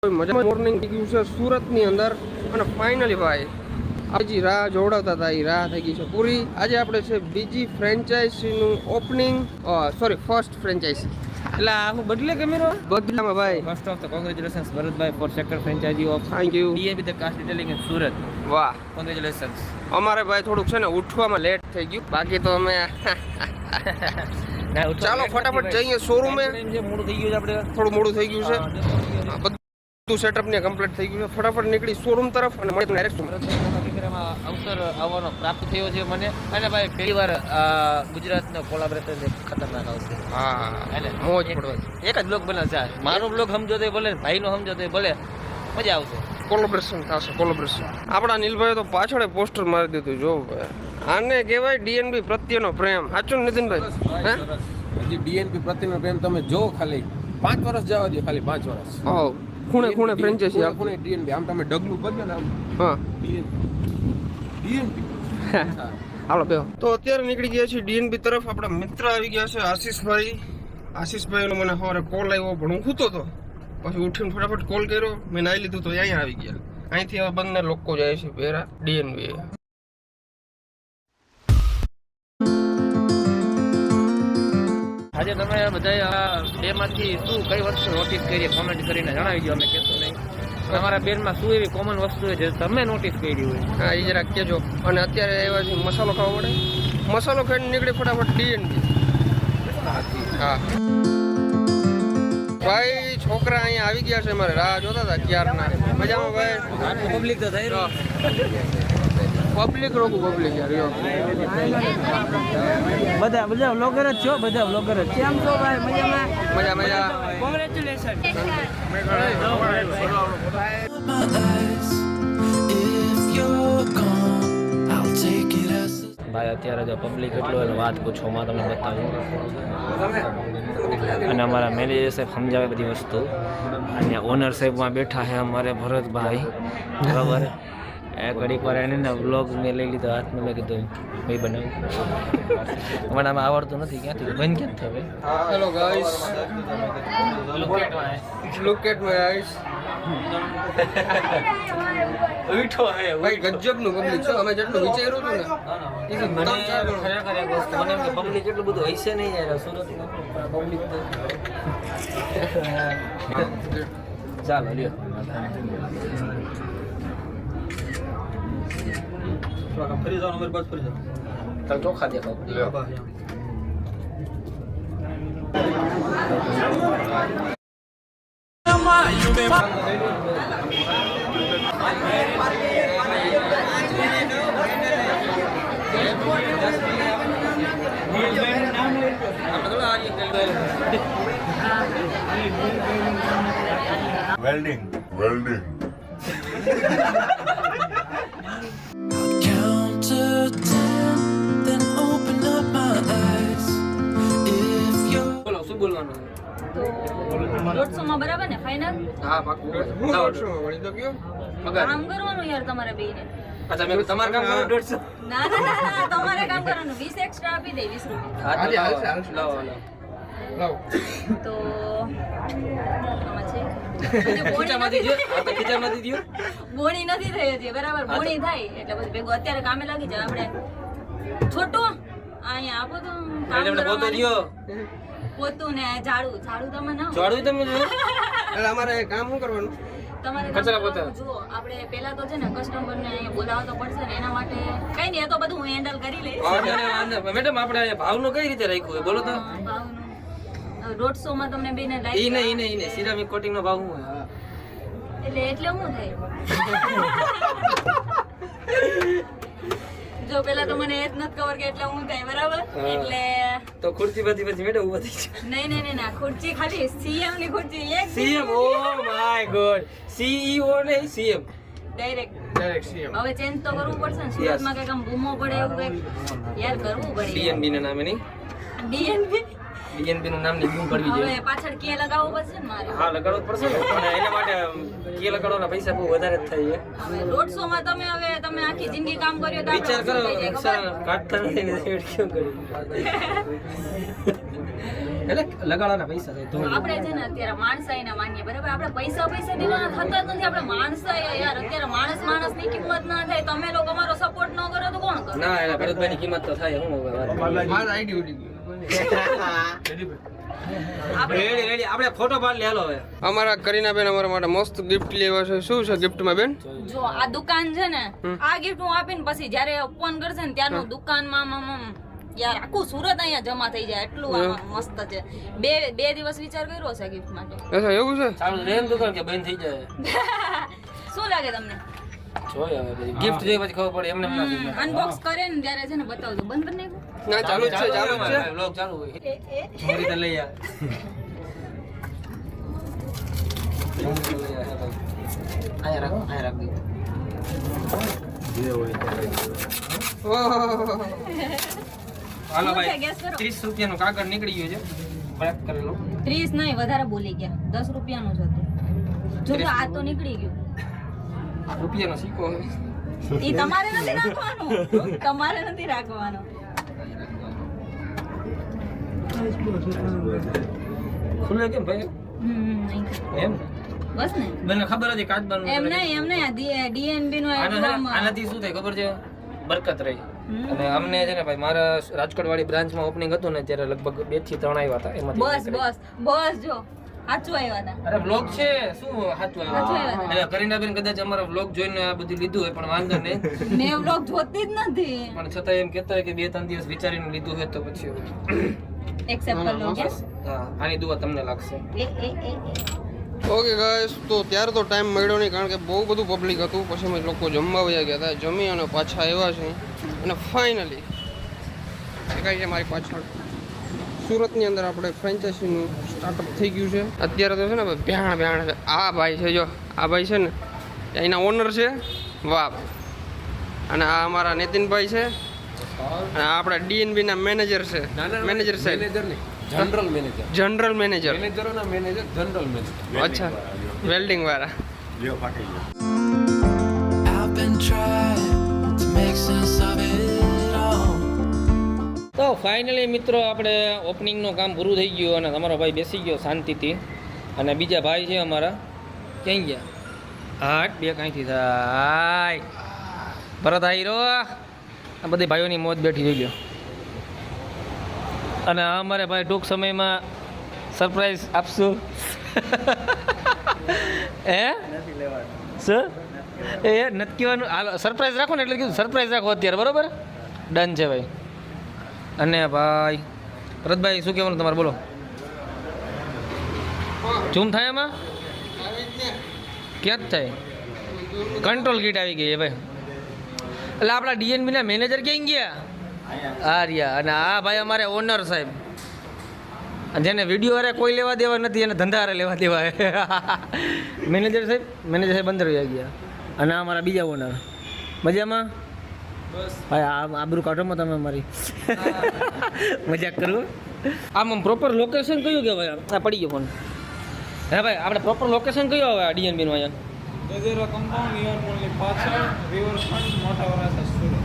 મજા મોર્નિંગ થઈ ગયું છે સુરતની અંદર અને ફાઇનલી ભાઈ આજે રાહ જોડાતા હતા એ રાહ થઈ ગઈ છે પૂરી. આજે આપણે છે બીજી ફ્રેન્ચાઇઝીનું ઓપનિંગ, સોરી ફર્સ્ટ ફ્રેન્ચાઇઝી એટલે હું બદલે કેમેરો બદલામાં ભાઈ. First of the congratulations Bharatbhai for second franchise of thank you DAB the cast detailing in Surat. વાહ, કોંગ્રેચ્યુલેશન્સ. અમારે ભાઈ થોડુંક છે ને ઉઠવામાં લેટ થઈ ગયું, બાકી તો અમે ચાલો ફટાફટ જઈએ શોરૂમે. મોડું થઈ ગયું છે, આપણે થોડું મોડું થઈ ગયું છે, બધું સેટઅપ ને કમ્પ્લીટ થઈ ગયું છે. ફટાફટ નીકળી શોરૂમ તરફ અને મળીએ ડાયરેક્ટ અવસર આવવાનો પ્રાપ્ત થયો છે મને. અને ભાઈ પહેલી વાર ગુજરાતનો કોલાબરેટર ખતરનાક આવશે. હા, મોજ પડવા એક જ બ્લોગ બને છે. મારો બ્લોગ સમજો તો ભલે, ભાઈનો સમજો તો ભલે, મજા આવશે. કોલેબરેશન થશે, કોલેબરેશન. આપણા નીલભાઈ તો પાછળ પોસ્ટર મારી દીધું. જો આને કહેવાય ડીએનબી પ્રત્યેનો પ્રેમ. સાચું ને નીતિનભાઈ? હે, હજી ડીએનપી પ્રત્યેનો પ્રેમ તમે જો ખાલી 5 વર્ષ જવા દો, ખાલી 5 વર્ષ. હા, ખૂણે ખૂણે ફ્રેન્ચાઇઝી આપ. ખૂણે ડીએનપી. આમ તમે ડગલું બદલો ને આમ હા, ડીએનપી. હાલો બેહો. તો અત્યારે નીકળી ગયા છીએ ડીએનબી તરફ. આપણા મિત્ર આવી ગયા છે આશીષભાઈ. આશીષભાઈનો મને સવારે કોલ આવ્યો, પણ હું સૂતો હતો. પછી ઉઠીને ફટાફટ કોલ કર્યો, મેં નાઈ લીધું તો અહીંયા આવી ગયા. અહીંથી હવે બંને લોકો જાય છે ભેરા ડીએનબી. આજે તમે બધા બેમાંથી શું કઈ વસ્તુ નોટિસ કરી કોમેન્ટ કરીને જણાવી દો, અમે કહેશું નહીં. તમારા બેનમાં શું એવી કોમન વસ્તુ છે જે તમે નોટિસ કરી હોય? હા, એ જરાક કહેજો. અને અત્યારે એવા છે મસાલો ખાવો પડે, મસાલો ખાઈને નીકળી ફટાફટ ડીએનબી. હા ભાઈ, છોકરા અહીંયા આવી ગયા છે, મારે રાહ જોતા હતા ક્યારના. મજામાં ભાઈ? પબ્લિક તો થઈ રહ્યો. પબ્લિક રોકું, પબ્લિક યાર. બધા બ્લોગર જ છો, બધા બ્લોગર જ. કેમ છો ભાઈ? મજામાં? મજા મજા. કોંગ્રેચ્યુલેશન. ભાઈ અત્યારે જો પબ્લિક એટલું હોય વાત પૂછોમાં તમને બતાવું. અને અમારા મેનેજર સાહેબ સમજાવે બધી વસ્તુ. અને ઓનર સાહેબમાં બેઠા છે અમારે ભરતભાઈ, બરાબર. એ ઘડીક વાર એને વ્લોગ મેં લઈ લીધો હાથમાં. મેં કીધું ભાઈ બનાવું, મને આમાં આવડતું નથી. ક્યાંથી બંધ કેમ થયું? Hello guys, look at my eyes. ઉઠો હે ભાઈ ગજબનું પબ્લિક છે. અમે જેટલું વિચાર્યું હતું ને મને ખરેખર એક વસ્તુ, મને એમ કે પબ્લિક એટલું બધું હશે નહીં યાર સુરતમાં પબ્લિક તો. ચાલો લ્યો. ફરી જાઓ, અમારી બાજુ ફરી જાઓ. તમે ચોખા દેખાવ. Welding. Count to 10, then open up my eyes. If you're બોલો, શું બોલવાનું? દોઢસોમાં બરાબર ને ફાઇનલ? હા, પાક્કું. હું દોઢસોમાં વળી તો કયો પગાર. કામ કરવાનું યાર તમારે બેયને. અચ્છા, મેં તમારે કામ કરો 150. ના તમારે કામ કરવાનું. 20 એક્સ્ટ્રા આપી દે, 20 રૂપિયા. હાલે, હાલશે. લાવો. તો આમાં છે ખીચામાંથી દ્યો. આ તો ખીચામાંથી દ્યો. બોણી નથી થઈ હજી, બરાબર. બોણી થાય એટલે પછી ભેગું અત્યારે કામે લાગી જાય. આપણે છોટું અહીંયા આપો તો કામ તમને પોતો કરવાનું. દ્યો. પોતું ને ઝાડુ તમે ના જોડું તમે જો. એટલે અમારે કામ શું કરવાનું? તમારે કચરા પોતા. જુઓ, આપણે પેલા તો છે ને કસ્ટમરને અહીંયા બોલાવવા તો પડશે ને, એના માટે કઈ નહીં, એ તો બધું હું હેન્ડલ કરી લઈશ. મેડમ આપણે ભાવનું કઈ રીતે રાખ્યું હોય બોલો તો? ભાવનું 150 માં તમને બેને ઈ લાઈક નહીં સિરામિક કોટિંગ નો ભાવ શું હોય? એટલે શું થાય? જો પેલા તો મને એ જ નથી ખબર કે એટલે હું થાય, બરાબર. એટલે તો ખુરશી પછી મેડમ ઉભા થઈ જાય. નહીં ના, ખુરચી ખાલી સીએમ ની ખુરચી એક CM, oh my God, CEO નહીં સીએમ ડાયરેક્ટ સીએમ. હવે ચેન્જ તો કરવું પડશે ને. સુરતમાં કઈક આમ બૂમો પડે એવું કઈક યાર કરવું પડે. ડીએનબી ના નામે નહીં, ડીએનબી ડીએનબી નું નામ ની બૂમ પડવી જોઈએ. હવે પાછળ કે લગાવવું પડશે ને મારે. હા, લગાડવું જ પડશે ને, પણ એના માટે કે લગાડવાના પૈસા બહુ વધારે જ થાય છે. હવે 150 માં તમે આખી જિંદગી કામ કર્યું તો વિચાર કરો, આપણે શું થઈ જાય ખબર? કાઢતા નથી કેમ કર્યું? એટલે લગાડવાના પૈસા છે તો આપણે છે ને અત્યારે માણસાઈ ના માનીએ બરાબર, આપણે પૈસા દેવાના થતા જ નથી. આપણે માણસાઈ યાર, અત્યારે માણસ ની કિંમત ના થાય. તમે લોકો અમારો સપોર્ટ ન કરો તો કોણ કરે? ના એટલે ભરતભાઈ ની કિંમત તો થાય. હું હવે મારા આઈડી ઉડી ગયું. રેડી આપણે ફોટો પાડ લે હાલો હવે. અમારા કરીના બેન અમારા માટે મસ્ત ગિફ્ટ લેવા છે. શું છે ગિફ્ટમાં બેન? જો આ દુકાન છે ને, આ ગિફ્ટ હું આપીને પછી જ્યારે ઓપન કરશે ને ત્યારનું દુકાનમાં યાર આખું સુરત અહીંયા જમા થઈ જાય એટલું આમાં મસ્ત છે. બે દિવસ વિચાર કર્યો છે ગિફ્ટ માટે. અચ્છા એવું છે? ચાલુ રેન દુકાન કે બંધ થઈ જાય શું લાગે તમને? જોઈ હવે પછી ગિફ્ટ જોઈ પછી ખબર પડે એમને એમ ના થાય. અનબોક્સ કરે ને ત્યારે છે ને બતાવજો. બંધ કરી નાખ્યું? ના ચાલુ જ છે, ચાલુ જ છે. વ્લોગ ચાલુ હોય એ મોરી તો લઈ આ આયા રાખ દે. હાલો શું છે? ભાઈ guess કરો. 30 રૂપિયાનું કાગળ નીકળી ગયું છે. પેક કરેલું 30 નહીં, વધારે બોલી ગયા. 10 રૂપિયાનું જ હતું. જો આ તો નીકળી ગયું. રૂપિયાનો સિક્કો ઈ તમારે નથી રાખવાનું. તમારે નથી રાખવાનું. ખુલ્લે કેમ ભાઈ નહીં. એમ બસ ને મને ખબર હતી કાચબાનું એમ નહીં ડીએનબી નો આનાથી શું થાય ખબર છે બરકત રહી અને અમને છે ને ભાઈ મારા રાજકોટ વાળી બ્રાન્ચમાં ઓપનિંગ હતું ને ત્યારે લગભગ 2 થી 3 આવ્યા હતા એમાંથી બસ જો સાચું આવ્યા હતા. અરે વ્લોગ છે શું સાચું સાચું આવ્યા આવ્યું એટલે કરીનાબેન કદાચ અમારા વ્લોગ જોઈને આ બધું લીધું હોય પણ વાંધો નહીં મેં વ્લોગ જોતી જ નથી. પણ છતાં એમ કહેતા હોય કે 2-3 દિવસ વિચારીને લીધું હોય તો પછી એક્સેપ્ટ કરી લો કે હા આની દુઆ તમને લાગશે ઓકે ગાઈસ, તો ત્યારે તો ટાઈમ મળ્યો નહીં કારણ કે બહુ બધું પબ્લિક હતું. પછી અમે લોકો જમવા વયા ગયા હતા. જમી અને પાછા આવ્યા છે અને ફાઇનલી દેખાય છે મારી પાછળ સુરતની અંદર આપણે ફ્રેન્ચાઇઝીનું સ્ટાર્ટઅપ થઈ ગયું છે. અત્યારે તો છે ને ભ્યાણ છે. આ ભાઈ છે, જો આ ભાઈ છે ને એના ઓનર છે. વાહ. અને આ અમારા નીતિનભાઈ છે અને આપણા ડીએનબી ના મેનેજર છે. મેનેજર સાહેબ, મેનેજર નહીં, જનરલ મેનેજર. General manager. મેનેજરોના મેનેજર જનરલ મેનેજર. અચ્છા, વેલ્ડિંગ વાળા. I've been trying to make sense of it all. તો ફાઇનલી મિત્રો આપણે ઓપનિંગનું કામ પૂરું થઈ ગયું અને તમારો ભાઈ બેસી ગયો શાંતિથી અને બીજા ભાઈ છે અમારા ક્યાં ગયા? હાટ બે કાંઈથી થાય ભરત આયરો આ બધી ભાઈઓની મોજ બેઠી થઈ ગયો અને અમારે ભાઈ ટૂંક સમયમાં સરપ્રાઈઝ આપશું હે સર એ નથી કહેવાનું હાલો સરપ્રાઈઝ રાખો ને એટલે કીધું સરપ્રાઈઝ રાખો અત્યારે બરાબર ડન છે ભાઈ અને ભાઈ ભરતભાઈ શું કહેવાનું તમારે બોલો ઝૂમ થાય એમાં ક્યાં જ થાય કંટ્રોલ કીટ આવી ગઈ છે ભાઈ એટલે આપણા ડીએનબીના મેનેજર ક્યાં ગયા આ રહ્યા અને આ ભાઈ અમારે ઓનર સાહેબ જેને વિડીયો અરે કોઈ લેવા દેવા નથી અને ધંધા અરે લેવા દેવા મેનેજર સાહેબ અંદર રહ્યા ગયા અને આ અમારા બીજા ઓનર મજામાં ભાઈ આબરૂ કાઢોમાં તમે મારી મજાક કરવું આમ પ્રોપર લોકેશન કયું કહેવાય આ પડી ગયો ફોન હે ભાઈ આપણે પ્રોપર લોકેશન કયું આવે આ ડીએનબીનું અહીંયા ગજેરા કમ્પાઉન્ડ ઈયર મોલની પાછળ રિવરફ્રન્ટ મોટા વરાછા સુરત.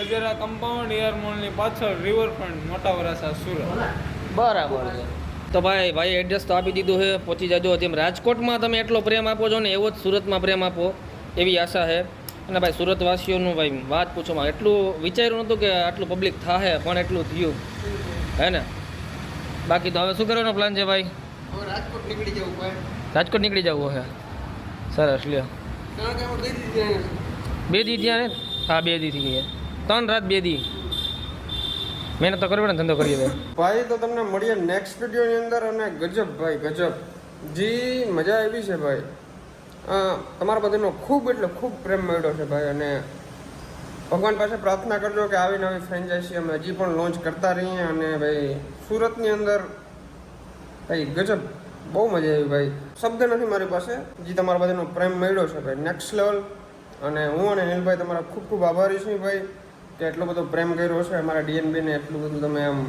ગજેરા કમ્પાઉન્ડ ઈયર મોલની પાછળ રિવરફ્રન્ટ મોટા વરાછા સુરત. બરાબર છે તો ભાઈ એડ્રેસ તો આપી દીધું છે પહોંચી જાજો જેમ રાજકોટમાં તમે એટલો પ્રેમ આપો છો ને એવો જ સુરતમાં પ્રેમ આપો એવી આશા છે અને ભાઈ સુરતવાસીઓનું ભાઈ વાત પૂછોમાં એટલું વિચાર્યું નહોતું કે આટલું પબ્લિક થાય પણ એટલું થયું હે ને બાકી તો હવે શું કરવાનો પ્લાન છે ભાઈ રાજકોટ નીકળી જવું ભાઈ. રાજકોટ નીકળી જવું છે સરસ લ્યો કારણ કે આપણે દઈ દીધી 2 દી ત્યાં ને હા 2 દી થઈ ગયા 3 રાત 2 દી મહેનત તો કરવી ને ધંધો કરીએ ભાઈ ભાઈ. તો તમને મળીએ નેક્સ્ટ વિડીયોની અંદર અને ગજબ ભાઈ ગજબ જી મજા આવી છે ભાઈ. તમારા બધાનો ખૂબ એટલે ખૂબ પ્રેમ મળ્યો છે ભાઈ અને ભગવાન પાસે પ્રાર્થના કરજો કે આવી નવી ફ્રેન્ચાઇઝી અમે હજી પણ લોન્ચ કરતા રહીએ અને ભાઈ સુરતની અંદર ભાઈ ગજબ બહુ મજા આવી ભાઈ. શબ્દ નથી મારી પાસે જે તમારા બધાનો પ્રેમ મળ્યો છે ભાઈ નેક્સ્ટ લેવલ. અને હું અને નીલભાઈ તમારા ખૂબ ખૂબ આભારી છું ભાઈ કે એટલો બધો પ્રેમ કર્યો છે અમારા ડીએનબીને. એટલું બધું તમે આમ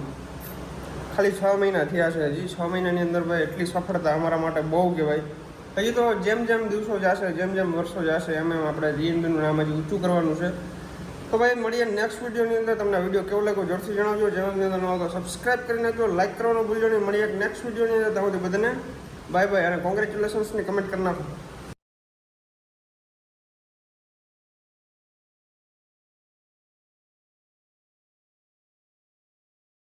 ખાલી 6 મહિના થયા છે હજી 6 મહિનાની અંદર ભાઈ એટલી સફળતા અમારા માટે બહુ કહેવાય. હજી તો જેમ જેમ દિવસો જશે જેમ જેમ વર્ષો જશે એમ એમ આપણે ડીએનબીનું નામ હજી ઊંચું કરવાનું છે તો ભાઈ મળીએ નેક્સ્ટ વિડીયોની અંદર. તમને વિડીયો કેવો લાગ્યો જોરથી જણાવજો. ચેનલની અંદર નવા તો સબસ્ક્રાઇબ કરી નાખજો, લાઇક કરવાનું ભૂલજો નહીં. મળીએ નેક્સ્ટ વિડીયોની અંદર. ત્યાં સુધી બધાને બાય બાય અને કોંગ્રેચ્યુલેશન્સની કમેન્ટ કરી નાખો.